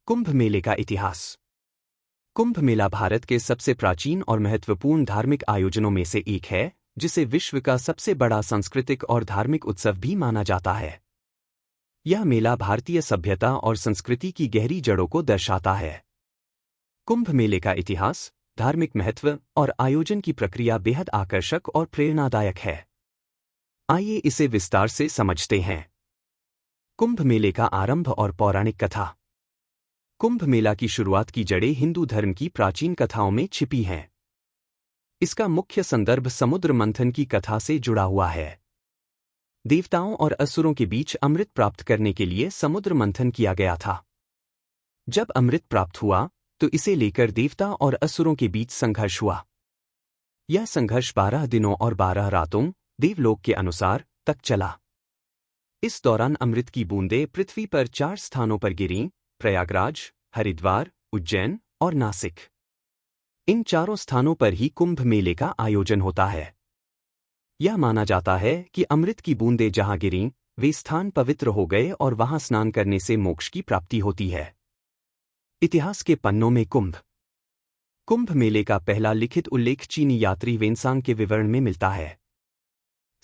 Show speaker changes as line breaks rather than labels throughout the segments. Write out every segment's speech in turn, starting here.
कुंभ मेले का इतिहास। कुंभ मेला भारत के सबसे प्राचीन और महत्वपूर्ण धार्मिक आयोजनों में से एक है, जिसे विश्व का सबसे बड़ा सांस्कृतिक और धार्मिक उत्सव भी माना जाता है। यह मेला भारतीय सभ्यता और संस्कृति की गहरी जड़ों को दर्शाता है। कुंभ मेले का इतिहास, धार्मिक महत्व और आयोजन की प्रक्रिया बेहद आकर्षक और प्रेरणादायक है। आइए इसे विस्तार से समझते हैं। कुंभ मेले का आरंभ और पौराणिक कथा। कुंभ मेला की शुरुआत की जड़ें हिंदू धर्म की प्राचीन कथाओं में छिपी हैं। इसका मुख्य संदर्भ समुद्र मंथन की कथा से जुड़ा हुआ है। देवताओं और असुरों के बीच अमृत प्राप्त करने के लिए समुद्र मंथन किया गया था। जब अमृत प्राप्त हुआ तो इसे लेकर देवता और असुरों के बीच संघर्ष हुआ। यह संघर्ष 12 दिनों और 12 रातों, देवलोक के अनुसार, तक चला। इस दौरान अमृत की बूंदें पृथ्वी पर 4 स्थानों पर गिरीं: प्रयागराज, हरिद्वार, उज्जैन और नासिक। इन चारों स्थानों पर ही कुंभ मेले का आयोजन होता है। यह माना जाता है कि अमृत की बूंदें जहां गिरीं, वे स्थान पवित्र हो गए और वहां स्नान करने से मोक्ष की प्राप्ति होती है। इतिहास के पन्नों में कुंभ मेले का पहला लिखित उल्लेख चीनी यात्री वेनसांग के विवरण में मिलता है।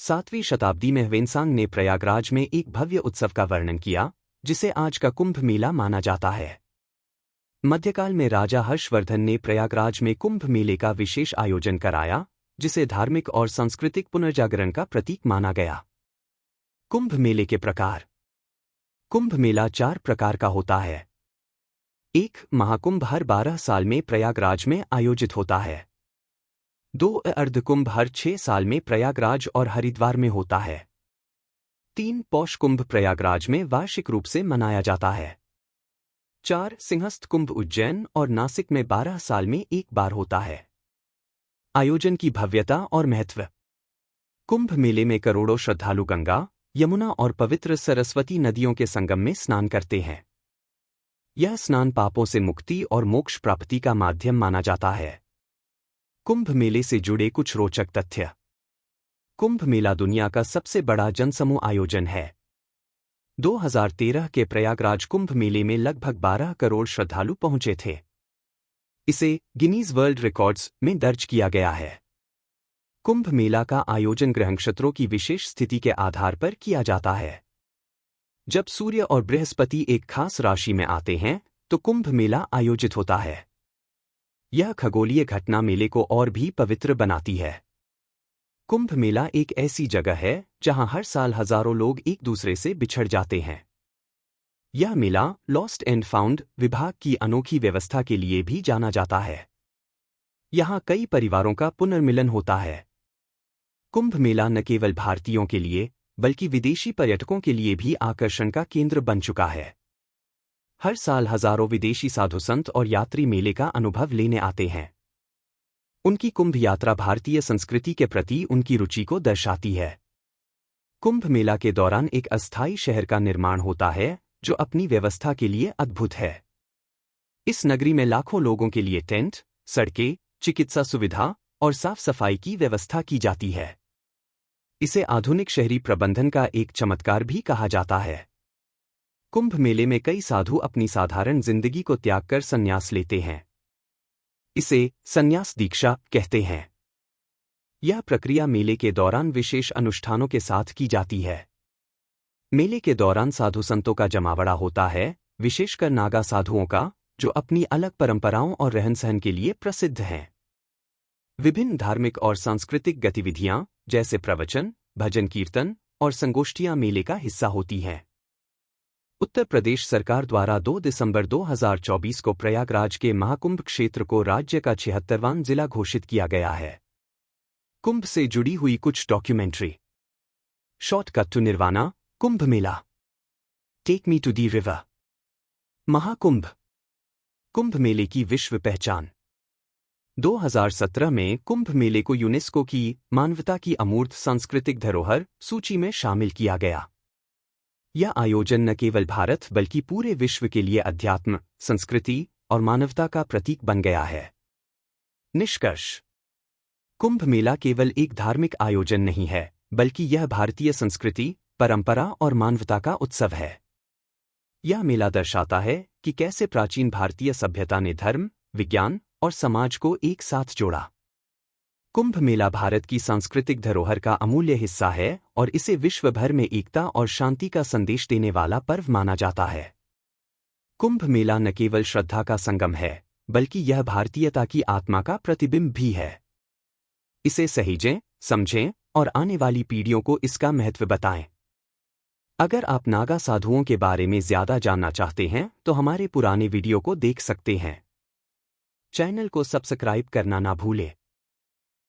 7वीं शताब्दी में वेनसांग ने प्रयागराज में एक भव्य उत्सव का वर्णन किया, जिसे आज का कुंभ मेला माना जाता है। मध्यकाल में राजा हर्षवर्धन ने प्रयागराज में कुंभ मेले का विशेष आयोजन कराया, जिसे धार्मिक और सांस्कृतिक पुनर्जागरण का प्रतीक माना गया। कुंभ मेले के प्रकार। कुंभ मेला 4 प्रकार का होता है। 1. महाकुंभ हर 12 साल में प्रयागराज में आयोजित होता है। 2. अर्धकुंभ हर 6 साल में प्रयागराज और हरिद्वार में होता है। 3. पौष कुंभ प्रयागराज में वार्षिक रूप से मनाया जाता है। 4. सिंहस्थ कुंभ उज्जैन और नासिक में 12 साल में एक बार होता है। आयोजन की भव्यता और महत्व। कुंभ मेले में करोड़ों श्रद्धालु गंगा, यमुना और पवित्र सरस्वती नदियों के संगम में स्नान करते हैं। यह स्नान पापों से मुक्ति और मोक्ष प्राप्ति का माध्यम माना जाता है। कुंभ मेले से जुड़े कुछ रोचक तथ्य। कुंभ मेला दुनिया का सबसे बड़ा जनसमूह आयोजन है। 2013 के प्रयागराज कुंभ मेले में लगभग 12 करोड़ श्रद्धालु पहुंचे थे। इसे गिनीज वर्ल्ड रिकॉर्ड्स में दर्ज किया गया है। कुंभ मेला का आयोजन ग्रह नक्षत्रों की विशेष स्थिति के आधार पर किया जाता है। जब सूर्य और बृहस्पति एक खास राशि में आते हैं तो कुंभ मेला आयोजित होता है। यह खगोलीय घटना मेले को और भी पवित्र बनाती है। कुंभ मेला एक ऐसी जगह है जहां हर साल हजारों लोग एक दूसरे से बिछड़ जाते हैं। यह मेला लॉस्ट एंड फाउंड विभाग की अनोखी व्यवस्था के लिए भी जाना जाता है। यहां कई परिवारों का पुनर्मिलन होता है। कुंभ मेला न केवल भारतीयों के लिए बल्कि विदेशी पर्यटकों के लिए भी आकर्षण का केंद्र बन चुका है। हर साल हजारों विदेशी साधु संत और यात्री मेले का अनुभव लेने आते हैं। उनकी कुंभ यात्रा भारतीय संस्कृति के प्रति उनकी रुचि को दर्शाती है। कुंभ मेला के दौरान एक अस्थायी शहर का निर्माण होता है जो अपनी व्यवस्था के लिए अद्भुत है। इस नगरी में लाखों लोगों के लिए टेंट, सड़कें, चिकित्सा सुविधा और साफ सफाई की व्यवस्था की जाती है। इसे आधुनिक शहरी प्रबंधन का एक चमत्कार भी कहा जाता है। कुंभ मेले में कई साधु अपनी साधारण जिंदगी को त्याग कर संन्यास लेते हैं। इसे संन्यास दीक्षा कहते हैं। यह प्रक्रिया मेले के दौरान विशेष अनुष्ठानों के साथ की जाती है। मेले के दौरान साधु संतों का जमावड़ा होता है, विशेषकर नागा साधुओं का, जो अपनी अलग परंपराओं और रहन सहन के लिए प्रसिद्ध हैं। विभिन्न धार्मिक और सांस्कृतिक गतिविधियां जैसे प्रवचन, भजन कीर्तन और संगोष्ठियां मेले का हिस्सा होती हैं। उत्तर प्रदेश सरकार द्वारा 2 दिसंबर 2024 को प्रयागराज के महाकुंभ क्षेत्र को राज्य का 76वां जिला घोषित किया गया है। कुंभ से जुड़ी हुई कुछ documentary. Shortcut to Nirvana, Kumbh Mela. Take me to the river. Mahakumbh. Kumbh मेले की विश्व पहचान। 2017 में कुंभ मेले को यूनेस्को की मानवता की अमूर्त सांस्कृतिक धरोहर सूची में शामिल किया गया। यह आयोजन न केवल भारत बल्कि पूरे विश्व के लिए अध्यात्म, संस्कृति और मानवता का प्रतीक बन गया है। निष्कर्ष। कुंभ मेला केवल एक धार्मिक आयोजन नहीं है, बल्कि यह भारतीय संस्कृति, परंपरा और मानवता का उत्सव है। यह मेला दर्शाता है कि कैसे प्राचीन भारतीय सभ्यता ने धर्म, विज्ञान और समाज को एक साथ जोड़ा। कुंभ मेला भारत की सांस्कृतिक धरोहर का अमूल्य हिस्सा है और इसे विश्व भर में एकता और शांति का संदेश देने वाला पर्व माना जाता है। कुंभ मेला न केवल श्रद्धा का संगम है, बल्कि यह भारतीयता की आत्मा का प्रतिबिंब भी है। इसे सहेजें, समझें और आने वाली पीढ़ियों को इसका महत्व बताएं। अगर आप नागा साधुओं के बारे में ज्यादा जानना चाहते हैं तो हमारे पुराने वीडियो को देख सकते हैं। चैनल को सब्सक्राइब करना ना भूलें।